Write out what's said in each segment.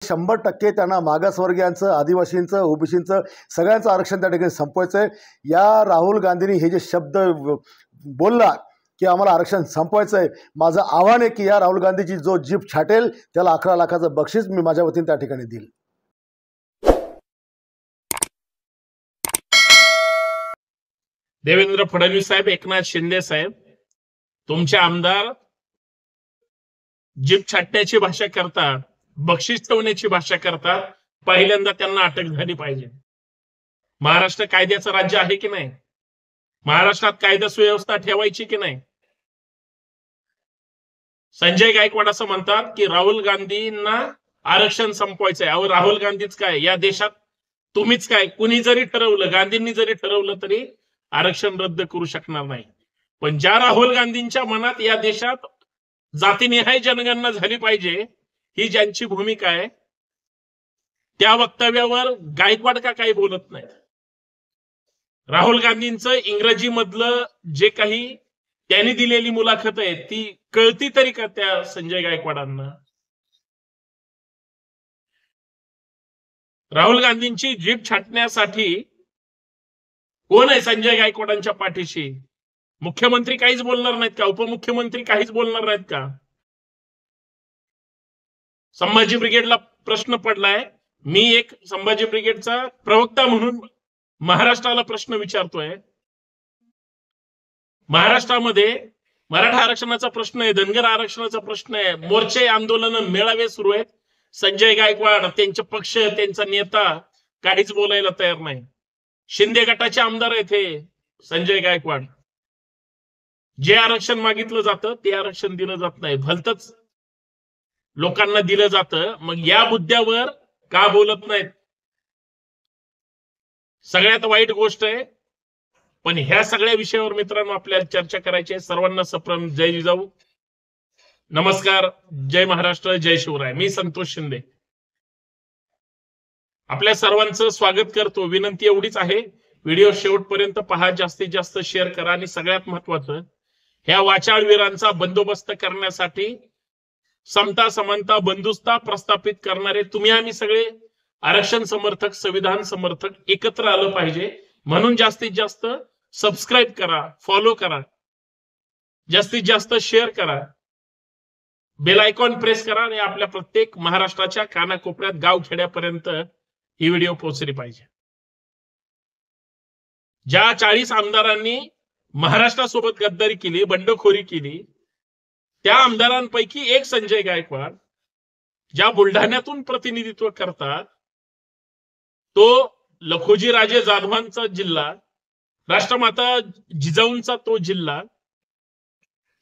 100% त्यांना मागासवर्गीयांचं, आदिवासींचं, ओबीसींचं सगळ्यांचं आरक्षण त्या ठिकाणी संपवायचं आहे। या राहुल गांधींनी हे जे शब्द बोलला की आम्हाला आरक्षण संपवायचं आहे, माझं आव्हान आहे की या राहुल गांधीची जो जीभ छाटेल त्याला 11 लाखाचं बक्षीस मी माझ्या वतीने त्या ठिकाणी देईल। देवेंद्र फडणवीस साहेब, एकनाथ शिंदे साहेब, तुमचे आमदार जीभ छाटण्याची भाषा करतात, बक्षीस ठेवण्याची भाषा करतात, पहिल्यांदा त्यांना अटक झाली पाहिजे। महाराष्ट्र कायद्याचं राज्य आहे की नाही? महाराष्ट्रात कायदा सुव्यवस्था ठेवायची की नाही? संजय गायकवाड असं म्हणतात की राहुल गांधींना आरक्षण संपवायचंय। अहो, राहुल गांधीच काय, या देशात तुम्हीच काय, कुणी जरी ठरवलं, गांधींनी जरी ठरवलं तरी आरक्षण रद्द करू शकणार नाही। पण ज्या राहुल गांधींच्या मनात या देशात जातीनिहाय जनगणना झाली पाहिजे ही ज्यांची भूमिका आहे, त्या वक्तव्यावर गायकवाड का काही बोलत नाही? राहुल गांधींचं इंग्रजी मधलं जे काही त्यांनी दिलेली मुलाखत आहे ती कळती तरी का त्या संजय गायकवाडांना? राहुल गांधींची जीभ छाटण्यासाठी कोण आहे संजय गायकवाडांच्या पाठीशी? मुख्यमंत्री काहीच बोलणार नाहीत का? उपमुख्यमंत्री काहीच बोलणार नाहीत का? संभाजी ब्रिगेडला प्रश्न पडलाय, मी एक संभाजी ब्रिगेडचा प्रवक्ता म्हणून महाराष्ट्राला प्रश्न विचारतोय। महाराष्ट्रामध्ये मराठा आरक्षणाचा प्रश्न आहे, धनगर आरक्षणाचा प्रश्न आहे, मोर्चे, आंदोलन, मेळावे सुरू आहेत। संजय गायकवाड, त्यांचे पक्ष, त्यांचा नेता काहीच बोलायला तयार नाही। शिंदे गटाचे आमदार आहेत हे संजय गायकवाड, जे आरक्षण मागितलं जातं ते आरक्षण दिलं जात नाही, भलतच लोकांना दिलं जातं। मग या मुद्द्यावर का बोलत नाहीत? सगळ्यात वाईट गोष्ट आहे। पण ह्या सगळ्या विषयावर मित्रांनो आपल्याला चर्चा करायची आहे। सर्वांना सप्रम जय जिजाऊ, नमस्कार, जय महाराष्ट्र, जय शिवराय। मी संतोष शिंदे आपल्या सर्वांचं स्वागत करतो। विनंती एवढीच आहे, व्हिडिओ शेवटपर्यंत पहा, जास्तीत जास्त शेअर करा आणि सगळ्यात महत्वाचं, ह्या वाचाळवीरांचा बंदोबस्त करण्यासाठी समता, समानता, बंधुस्ता प्रस्थापित करणारे तुम्ही आम्ही सगळे आरक्षण समर्थक, संविधान समर्थक एकत्र आलं पाहिजे। म्हणून जास्तीत जास्त सबस्क्राईब करा, फॉलो करा, जास्तीत जास्त शेअर करा, बेल आयकॉन प्रेस करा आणि आपल्या प्रत्येक महाराष्ट्राच्या कानाकोपऱ्यात, गावखेड्यापर्यंत ही व्हिडिओ पोहोचली पाहिजे। ज्या 40 आमदारांनी महाराष्ट्रासोबत गद्दारी केली, बंडखोरी केली, त्या आमदारांपैकी एक संजय गायकवाड, ज्या बुलढाण्यातून प्रतिनिधित्व करतात, तो लखोजी राजे जाधवांचा जिल्हा, राष्ट्रमाता जिजाऊंचा तो जिल्हा,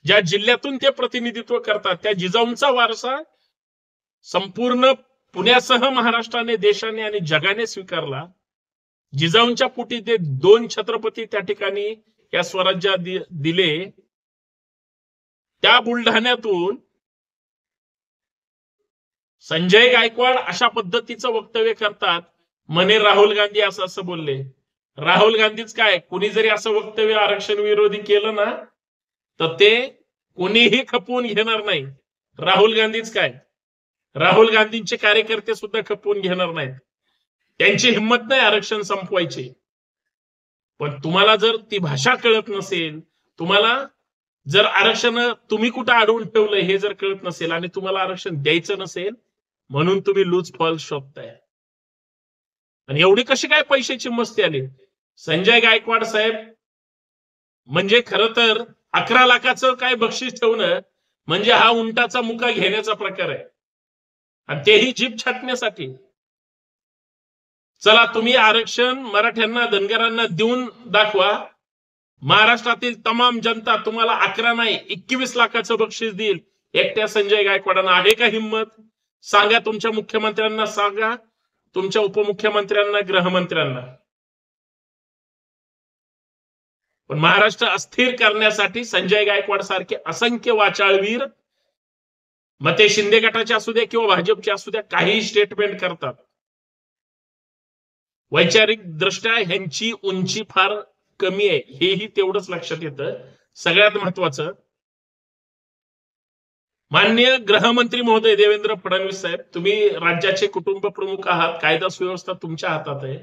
ज्या जिल्ह्यातून ते प्रतिनिधित्व करतात त्या जिजाऊंचा वारसा संपूर्ण पुण्यासह महाराष्ट्राने, देशाने आणि जगाने स्वीकारला। जिजाऊंच्या पोटी ते 2 छत्रपती त्या ठिकाणी या स्वराज्यात दिले। त्या बुलढाण्यातून संजय गायकवाड अशा पद्धतीचं वक्तव्य करतात, म्हणे राहुल गांधी असं असं बोलले। राहुल गांधीच काय, कोणी जरी असं वक्तव्य आरक्षण विरोधी केलं ना तर ते कोणीही खपवून घेणार नाही। राहुल गांधीच काय, राहुल गांधींचे कार्यकर्ते सुद्धा खपवून घेणार नाहीत, त्यांची हिंमत नाही आरक्षण संपवायची। पण तुम्हाला जर ती भाषा कळत नसेल, तुम्हाला जर आरक्षण तुम्ही कुठं अडवून ठेवलंय हे जर कळत नसेल आणि तुम्हाला आरक्षण द्यायचं नसेल, म्हणून तुम्ही लूज फॉल शोधताय। आणि एवढी कशी काय पैशाची मस्ती आली? संजय गायकवाड साहेब म्हणजे खरं तर 11 लाखाचं काय बक्षीस ठेवणं म्हणजे हा उंटाचा मुका घेण्याचा प्रकार आहे, आणि तेही जीभ छाटण्यासाठी। चला, तुम्ही आरक्षण मराठ्यांना, धनगरांना देऊन दाखवा, महाराष्ट्रातील तमाम जनता तुम्हाला 11 नाही 21 लाखाचं बक्षीस देईल। एकट्या संजय गायकवाडांना आहे का हिंमत? सांगा, तुमच्या मुख्यमंत्र्यांना सांगा, तुमच्या उपमुख्यमंत्र्यांना, गृहमंत्र्यांना। पण महाराष्ट्र अस्थिर करण्यासाठी संजय गायकवाड सारखे असंख्य वाचाळवीर, मग ते शिंदे गटाचे असू द्या किंवा भाजपचे असू द्या, काही स्टेटमेंट करतात। वैचारिक दृष्ट्या ह्यांची उंची फार कमी आहे, हेही तेवढंच लक्षात येतं। सगळ्यात महत्वाचं, माननीय गृहमंत्री महोदय देवेंद्र फडणवीस साहेब, तुम्ही राज्याचे कुटुंब प्रमुख आहात, कायदा सुव्यवस्था तुमच्या हातात आहे.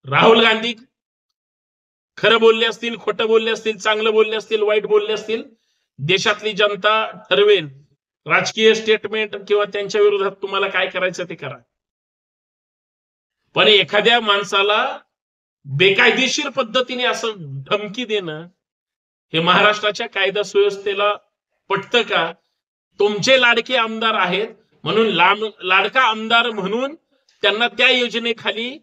राहुल गांधी खरं बोलले असतील, खोटं बोलले असतील, चांगलं बोलले असतील, वाईट बोलले असतील, देशातली जनता ठरवेल. राजकीय स्टेटमेंट किंवा त्यांच्या विरोधात तुम्हाला काय करायचं ते करा. पण एखाद्या माणसाला बेकायदेशीर पद्धतीने असं धमकी देणं हे महाराष्ट्राच्या कायदा सुव्यवस्थेला पटतं का? तुमचे लाडके आमदार आहेत म्हणून लाडका आमदार म्हणून त्यांना त्या योजनेखाली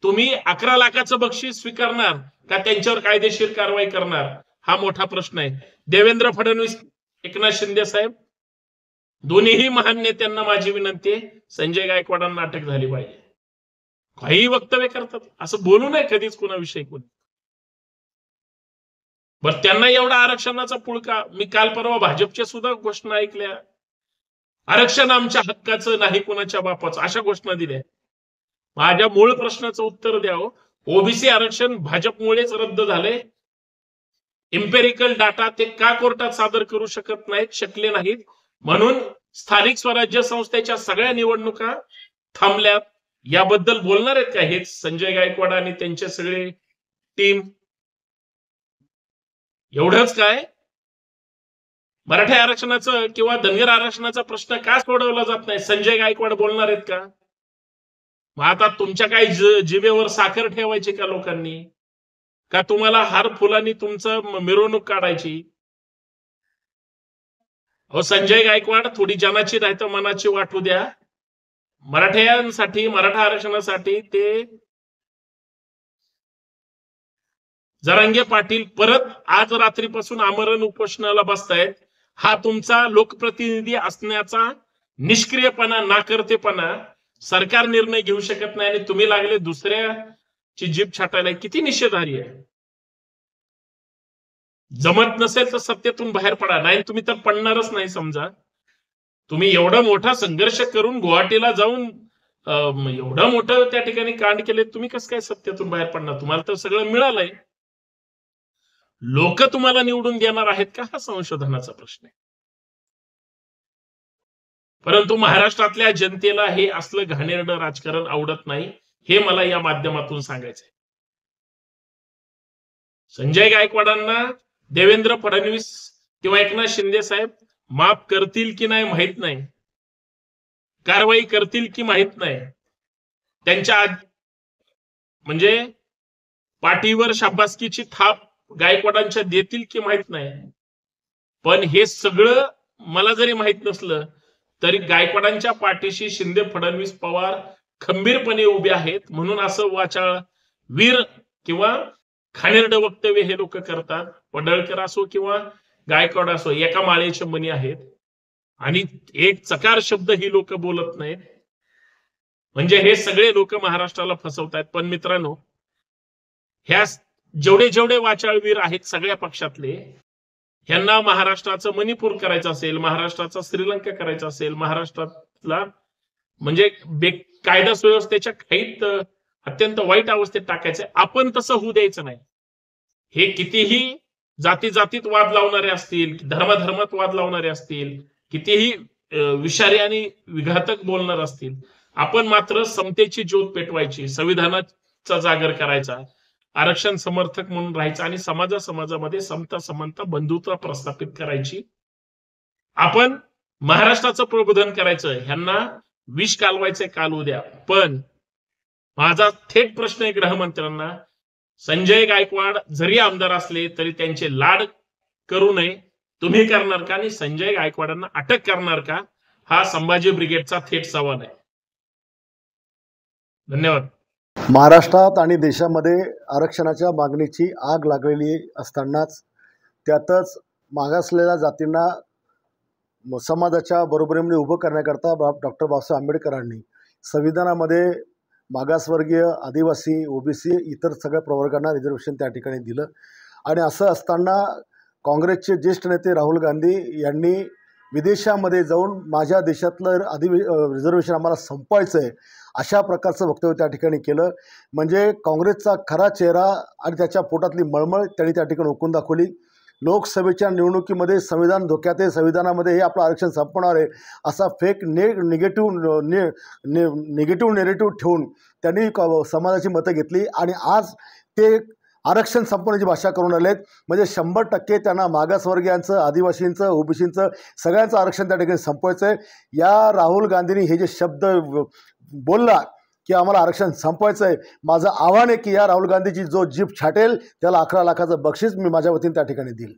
तुम्ही 11 लाखाचं बक्षीस स्वीकारणार का त्यांच्यावर कायदेशीर कारवाई करणार? हा मोठा प्रश्न आहे. देवेंद्र फडणवीस, एकनाथ शिंदे साहेब, दोन्हीही महान नेत्यांना माझी विनंती आहे, संजय गायकवाडांना अटक झाली पाहिजे. काही वक्तव्य करतात, असं बोलू नये कधीच कोणाविषयी कोणी. बरं, त्यांना एवढा आरक्षणाचा पुळका. मी काल परवा भाजपच्या सुद्धा घोषणा ऐकल्या, आरक्षण आमच्या हक्काचं नाही कोणाच्या बापाचं, अशा घोषणा दिल्या. माझ्या मूळ प्रश्नाचं उत्तर द्यावं. ओबीसी आरक्षण भाजपमुळेच रद्द झाले. इम्पेरिकल डाटा ते का कोर्टात सादर करू शकत नाहीत, शकले नाहीत, म्हणून स्थानिक स्वराज्य संस्थेच्या सगळ्या निवडणुका थांबल्यात. याबद्दल बोलणार आहेत का हेच संजय गायकवाड आणि त्यांचे सगळे टीम? एवढंच काय, मराठा आरक्षणाचं किंवा धनगर आरक्षणाचा प्रश्न का सोडवला जात नाही, संजय गायकवाड बोलणार आहेत का? मग आता तुमच्या काही जिभेवर साखर ठेवायची का लोकांनी? का तुम्हाला हार फुलांनी तुमचं मिरवणूक काढायची? अहो संजय गायकवाड, थोडी जनाची नाही तर मनाची वाटू द्या. मराठ्यांसाठी, मराठा आरक्षणासाठी ते जरांगे पाटील परत आज रात्रीपासून आमरण उपोषणाला बसतायत. हा तुमचा लोकप्रतिनिधी असण्याचा निष्क्रियपणा, नाकर्तेपणा. सरकार निर्णय घेऊ शकत नाही आणि तुम्ही लागले दुसऱ्याची जीभ छाटायला. किती निषेधार्ह आहे. जमत नसेल तर सत्तेतून बाहेर पडा, नाही तुम्ही तर पडणारच नाही. समजा तुम्ही एवढा मोठा संघर्ष करून गुवाहाटीला जाऊन एवढं मोठं त्या ठिकाणी कांड केले, तुम्ही कसं काय सत्तेतून बाहेर पडणार? तुम्हाला तर सगळं मिळालंय. लोक तुम्हाला निवडून देणार आहेत का, हा संशोधनाचा प्रश्न आहे. परंतु महाराष्ट्रातल्या जनतेला हे असलं घाणेरडं राजकारण आवडत नाही, हे मला या माध्यमातून सांगायचंय. संजय गायकवाडांना देवेंद्र फडणवीस किंवा एकनाथ शिंदे साहेब माफ करतील की नाही माहित नाही, कारवाई करतील की माहित नाही. त्यांच्या म्हणजे पाठीवर शाबासकीची थाप गायकवाडांच्या देतील की माहित नाही. पण हे सगळं मला जरी माहित नसलं तरी गायकवाडांच्या पाठीशी शिंदे, फडणवीस, पवार खंबीरपणे उभे आहेत. म्हणून असं वाचाळ, वीर किंवा खाणेरडं वक्तव्य हे लोक करतात. पडळकर असो किंवा गायकवाड असो, एका माळेचे मणी आहेत आणि एक चकार शब्द ही लोक बोलत नाहीत. म्हणजे हे सगळे लोक महाराष्ट्राला फसवतायत. पण मित्रांनो, ह्या जेवढे वाचाळवीर आहेत सगळ्या पक्षातले, ह्यांना महाराष्ट्राचं मणिपूर करायचं असेल, महाराष्ट्राचा श्रीलंका करायचा असेल, महाराष्ट्रातला म्हणजे कायदा सुव्यवस्थेच्या काहीत अत्यंत वाईट अवस्थेत टाकायचंय. आपण तसं होऊ द्यायचं नाही. हे कितीही जातीत वाद लावणारे असतील, धर्मात वाद लावणारे असतील, कितीही विषारी आणि विघातक बोलणार असतील, आपण मात्र समतेची ज्योत पेटवायची, संविधानाचा जागर करायचा, आरक्षण समर्थक म्हणून राहायचं आणि समाजामध्ये समता, समानता, बंधुता प्रस्थापित करायची. आपण महाराष्ट्राचं प्रबोधन करायचं. ह्यांना विष कालवायचंय काल उद्या. पण माझा थेट प्रश्न आहे गृहमंत्र्यांना, संजय गायकवाड जरी आमदार असले तरी त्यांचे लाड करू नये. तुम्ही करणार का? आणि संजय गायकवाडांना अटक करणार का? हा संभाजी ब्रिगेडचा थेट सवाल आहे. धन्यवाद. महाराष्ट्रात आणि देशामध्ये आरक्षणाच्या मागणीची आग लागलेली असतानाच त्यातच मागासलेल्या जातींना समाजाच्या बरोबरीने उभं करण्याकरता डॉक्टर बाबासाहेब आंबेडकरांनी संविधानामध्ये मागासवर्गीय, आदिवासी, ओबीसी इतर सगळ्या प्रवर्गांना रिझर्वेशन त्या ठिकाणी दिलं. आणि असं असताना काँग्रेसचे ज्येष्ठ नेते राहुल गांधी यांनी विदेशामध्ये जाऊन माझ्या देशातलं रिझर्वेशन आम्हाला संपवायचं आहे अशा प्रकारचं वक्तव्य त्या ठिकाणी केलं. म्हणजे काँग्रेसचा खरा चेहरा आणि त्याच्या पोटातली मळमळ त्यांनी त्या ठिकाणी ओकून दाखवली. लोकसभेच्या निवडणुकीमध्ये संविधान धोक्यात आहे, संविधानामध्ये हे आपलं आरक्षण संपणार आहे असा फेक निगेटिव्ह नेरेटिव्ह ठेवून त्यांनी समाजाची मतं घेतली आणि आज ते आरक्षण संपवण्याची भाषा करून आलेत. म्हणजे 100% त्यांना मागासवर्गीयांचं, आदिवासींचं, ओबीसींचं सगळ्यांचं आरक्षण त्या ठिकाणी संपवायचं आहे. या राहुल गांधींनी हे जे शब्द बोलला की आम्हाला आरक्षण संपवायचं आहे, माझं आव्हान आहे की या राहुल गांधीची जो जीभ छाटेल त्याला 11 लाखाचं बक्षीस मी माझ्या वतीने त्या ठिकाणी देईल.